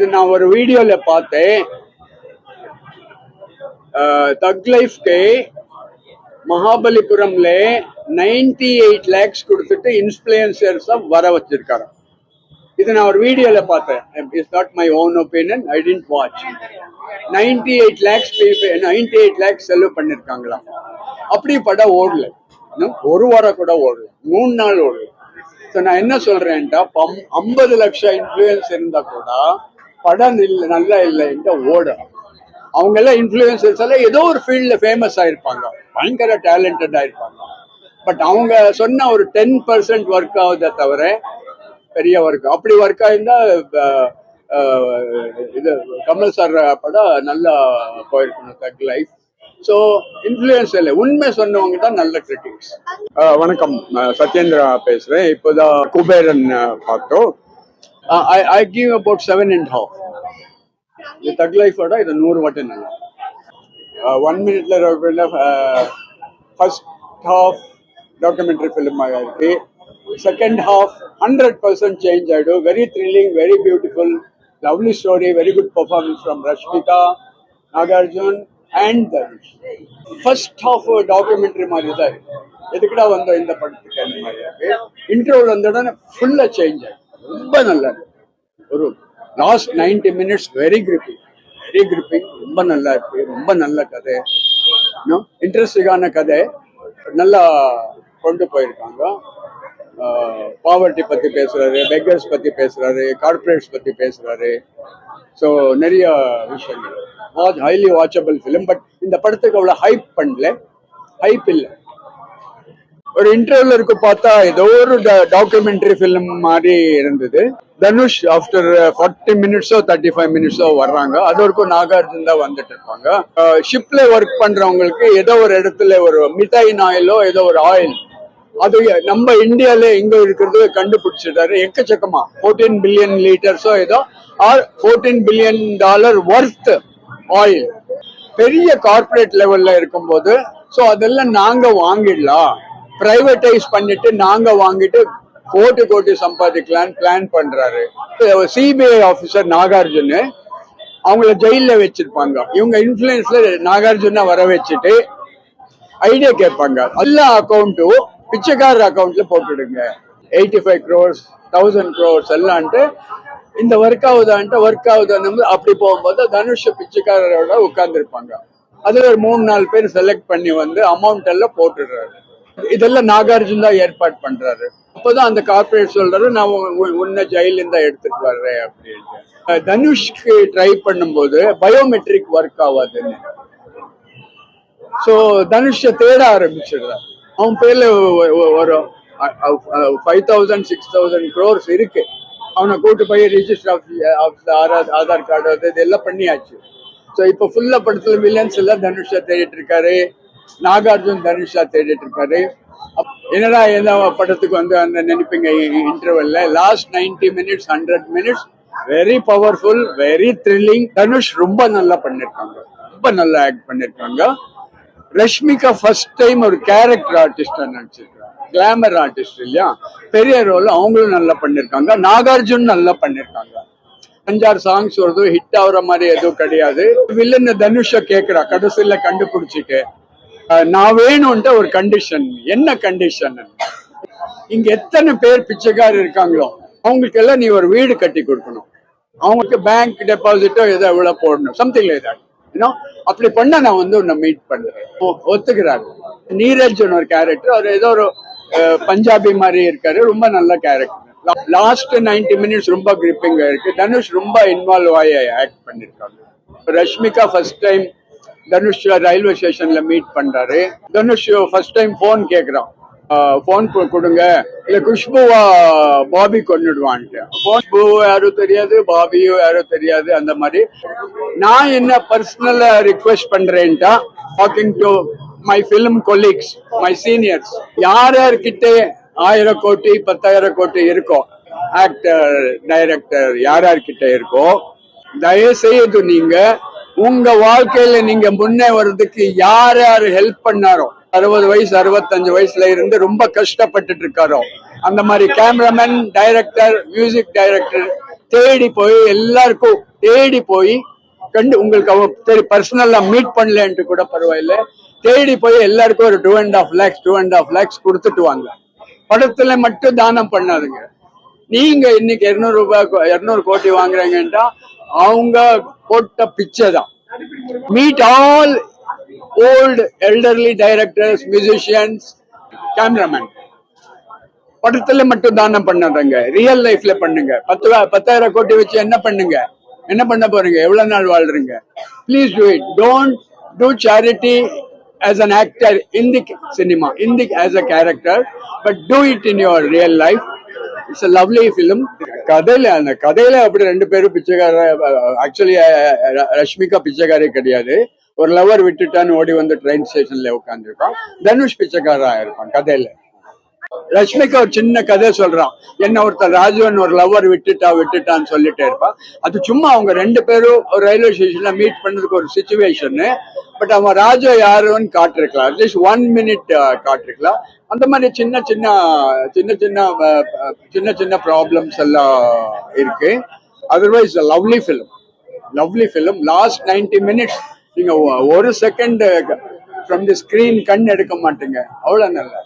இது நான் ஒரு வீடியோல பார்த்தேன். தக் லைஃப் के மகாபலிபுரம்ல 98 lakhs கொடுத்துட்டு இன்ஃப்ளூயன்சர்ஸ் வர வச்சிருக்காரு. இது நான் ஒரு வீடியோல பார்த்தேன். It's not my own opinion, I didn't watch. 98 lakhs 98 lakhs செலவு பண்ணிருக்காங்களா? அப்படி படம் ஓடல, ஒரு வாரம் கூட ஓடல, 3 நாள் ஓடல. நான் என்ன சொல்றேன்டா, 50 லட்சம் இன்ஃப்ளூயன்ஸ் இருந்தா கூட படம் நல்லா இல்லைன்ட்டு ஓட. அவங்க எல்லாம் இன்ஃப்ளூயன்சர்ஸ் எல்லாம் ஏதோ ஒரு ஃபீல்ட்ல ஃபேமஸ் ஆயிருப்பாங்க, பயங்கர டேலண்டடா இருப்பாங்க. பட் அவங்க சொன்ன ஒரு 10% ஒர்க் ஆகுதே தவிர பெரிய ஒர்க். அப்படி ஒர்க் ஆயிருந்தா இது கமல் சார் படம் நல்லா போயிருக்கணும், தக் லைஃப். ஸோ இன்ஃப்ளூயன்ஸ் இல்லை, உண்மை சொன்னவங்க தான் நல்ல கிரிட்டிக்ஸ். வணக்கம், சத்யேந்திரா பேசுறேன். இப்போதான் குபேரன் பார்த்தோம். I give about 7.5. இது தக் லைஃபோட இது 100 வாட்டி நல்லா. 1 minute first half documentary film இருக்கு. செகண்ட் ஹாஃப் 100% சேஞ்ச் ஆயிடும். Very thrilling, very beautiful, lovely story, very good performance from Rashmika, Nagarjun and Dhanush. First half documentary மாதிரி தான் இருக்கு. எதுக்குடா வந்தோம் இந்த படத்துக்கு அந்த மாதிரி இருக்கு. இன்டர்வல் வந்த உடனே ஃபுல்லா சேஞ்ச் ஆயிடும். ரொம்ப நல்லா இருக்கு. ஒரு லாஸ்ட் 90 minutes வெரி கிரிப்பிங், ரொம்ப நல்லா இருக்கு. ரொம்ப நல்ல கதை, இன்ட்ரெஸ்டிங்கான கதை, நல்லா கொண்டு போயிருக்காங்க. பாவர்ட்டி பத்தி பேசுறாரு, பெக்கர்ஸ் பத்தி பேசுறாரு, கார்பரேட்ஸ் பத்தி பேசுறாரு. ஸோ நிறைய விஷயங்கள். Highly watchable film. பட் இந்த படத்துக்கு அவ்வளவு ஹைப் பண்ணல, ஹைப் இல்லை. ஒரு இன்டர்வியூல இருக்கு பார்த்தா ஏதோ ஒரு டாக்குமெண்ட்ரி ஃபிலிம் மாதிரி இருந்தது. தனுஷ் ஆஃப்டர் 40 minutes 35 minutes வர்றாங்க. அது வரைக்கும் நாகார்ஜுன் தான் வந்துட்டு இருப்பாங்க. ஷிப்ல ஒர்க் பண்றவங்களுக்கு ஏதோ ஒரு இடத்துல ஒரு மிதைன் ஆயிலோ ஏதோ ஒரு ஆயில், அது நம்ம இந்தியால எங்க இருக்கிறது கண்டுபிடிச்சிட்டாரு. எக்கச்சக்கமா 14 billion liters ஏதோ, ஆர் $14 billion ஒர்த் ஆயில். பெரிய கார்பரேட் லெவல்ல இருக்கும்போது ஸோ அதெல்லாம் நாங்க வாங்கிடலாம், பிரைவேட்டைஸ் பண்ணிட்டு நாங்க வாங்கிட்டு கோடி சம்பாதிக்கலான்னு பிளான் பண்றாரு. சிபிஐ ஆபீசர் நாகார்ஜுன் அவங்கள ஜெயில வச்சிருப்பாங்க. இவங்க இன்ஃபுளுன்ஸ்ல நாகார்ஜுன வர வச்சுட்டு ஐடியா கேட்பாங்க. எல்லா அக்கௌண்ட்டும் பிச்சைக்காரர் அக்கௌண்ட்ல போட்டுடுங்க, 85 crores 1000 crores எல்லாம்ட்டு. இந்த ஒர்க் ஆகுதான்னு அப்படி போகும்போது தனுஷ் பிச்சைக்காரரோட உட்கார்ந்துருப்பாங்க. அதுல ஒரு 3-4 பேர் செலக்ட் பண்ணி வந்து அமௌண்ட் எல்லாம் போட்டுடுறாரு. இதெல்லாம் நாகார்ஜுன் தான் ஏற்பாடு பண்றாரு. அப்போதான் அந்த கார்பரேட் சொல்றாரு, நான் உன்ன ஜெயில இருந்தா எடுத்துட்டு வர்றேன் அப்படின்ட்டு. தனுஷ்க்கு ட்ரை பண்ணும்போது பயோமெட்ரிக் ஒர்க் ஆகாதுன்னு, ஸோ தனுஷ தேட ஆரம்பிச்சிடுறாரு. அவன் பேர்ல ஒரு 5,000 6,000 crores இருக்கு. அவனை கூட்டு போய் ரிஜிஸ்டர் ஆதார் கார்டு இதெல்லாம் பண்ணியாச்சு. ஸோ இப்போ ஃபுல்லா படத்துல வில்லன்ஸ் எல்லாம் தனுஷா தேடிட்டு இருக்காரு, நாகார்ஜுன் தனுஷா தேடிட்டு இருக்காரு. என்னடா எந்த படத்துக்கு வந்து அந்த நினைப்பீங்க இன்டர்வெல்ல. Last 90 minutes 100 minutes very powerful, very thrilling. Dhanush ரொம்ப நல்லா பண்ணிருக்காங்க, ரொம்ப நல்லா ஆக்ட் பண்ணிருக்காங்க. ரஷ்மிகா ஃபர்ஸ்ட் டைம் ஒரு கேரக்டர் ஆர்டிஸ்டா நடிச்சிருக்காங்க, கிளாமர் ஆர்டிஸ்ட் இல்லையா, பெரிய ரோல். அவங்களும் நல்லா பண்ணிருக்காங்க. நாகார்ஜுன் நல்லா பண்ணிருக்காங்க. 5-6 songs வருது, ஹிட் ஆகுற மாதிரி எதுவும் கிடையாது. வில்லன் தனுஷ கேக்குறா கடைசியில கண்டுபிடிச்சிட்டு, நான் வேணும்ன்ற ஒரு கண்டிஷன். என்ன கண்டிஷன்? இங்க எத்தனை பேர் பிச்சைக்காரர் இருக்காங்களோ அவங்களுக்கு எல்லாம் நீ ஒரு வீடு கட்டி கொடுக்கணும், அவங்களுக்கு பேங்க் டெபாசிட்டோ ஏதோ எவ்வளவு போடணும், சம்திங் லைக் தட். அப்படி பண்ண நான் வந்து உன்னை மீட் பண்றேன். ஒத்துக்கிறாரு. நீரஜ் ஒரு கேரக்டர், அவர் ஏதோ ஒரு பஞ்சாபி மாதிரி இருக்காரு, ரொம்ப நல்ல கேரக்டர். லாஸ்ட் 90 minutes ரொம்ப கிரிப்பிங்கா இருக்கு. தனுஷ் ரொம்ப இன்வால்வ் ஆகி ஆக்ட் பண்ணிருக்காங்க. Rashmika first time Dhanush railway ஸ்டேஷன்ல மீட் பண்றாரு. தனுஷ் ஃபர்ஸ்ட் டைம் போன் கேக்குறான், போன் கொடுங்க, இல்ல குஷ்புவா பாபி கொண்டுடுவான்ட்டு. குஷ்பு யாரும் தெரியாது, பாபியும் யாரும் தெரியாது. அந்த மாதிரி நான் என்ன பர்சனலா ரிக்வெஸ்ட் பண்றேன்ட்டா, talking to my film colleagues, my seniors, யார்கிட்ட 1000 கோடி 10,000 கோடி இருக்கோ, ஆக்டர் டைரக்டர் யார்கிட்ட இருக்கோ, தயவுசெய்து நீங்க உங்க வாழ்க்கையில நீங்க முன்னே வர்றதுக்கு யார் ஹெல்ப் பண்ணாரோ, 60 வயசு 65 வயசுல இருந்து ரொம்ப கஷ்டப்பட்டுட்டு இருக்காரோ, அந்த மாதிரி கேமராமேன், டைரக்டர், மியூசிக் டைரக்டர் தேடி போய் எல்லாருக்கும் தேடி போய் கண்டு உங்களுக்கு அவங்க பர்சனலா மீட் பண்ணலன்ட்டு கூட பரவாயில்ல, தேடி போய் எல்லாருக்கும் ஒரு 2.5 lakhs கொடுத்துட்டு வாங்க. படத்துல மட்டும் தானம் பண்ணாதுங்க. நீங்க இன்னைக்கு 200 கோடி வாங்குறீங்கன்னா அவங்க போட்ட பிச்சை தான். Meet all old elderly directors, musicians, cameraman. படத்துல மட்டும் தானம் பண்ணாதங்க, ரியல் லைஃப்ல பண்ணுங்க. 10,000 கோடி வச்சு என்ன பண்ணுங்க, என்ன பண்ண போறீங்க, எவ்வளவு நாள் வாழ்றீங்க? Please do it. Don't do charity as an actor in the cinema, as a character, but do it in your real life. It's a lovely film. அந்த கதையில அப்படி 2 பேரும் பிச்சைக்கார. ஆக்சுவலி ரஷ்மிகா பிச்சைக்காரே கிடையாது. ஒரு லவர் விட்டுட்டான்னு ஓடி வந்து ட்ரெயின் ஸ்டேஷன்ல உட்காந்துருப்பான். தனுஷ் பிச்சைக்காரா இருப்பான் கதையில. ரஷ்மிகா ஒரு சின்ன கதை சொல்றான், என்ன ஒருத்தர் ராஜுவன் ஒரு லவர் விட்டுட்டான்னு சொல்லிட்டே இருப்பான். அது சும்மா அவங்க 2 பேரும் ஒரு ரயில்வே ஸ்டேஷன்ல மீட் பண்ணதுக்கு ஒரு சிச்சுவேஷன். பட் அவன் ராஜு யாருன்னு காட்டிருக்கலாம், அட்லீஸ்ட் 1 minute காட்டிருக்கலாம். அந்த மாதிரி சின்ன சின்ன ப்ராப்ளம்ஸ் எல்லாம் இருக்கு. Otherwise lovely film. Last 90 minutes நீங்க 1 second ஃப்ரம் தி ஸ்கிரீன் கண் எடுக்க மாட்டீங்க, அவ்வளவு நல்லா.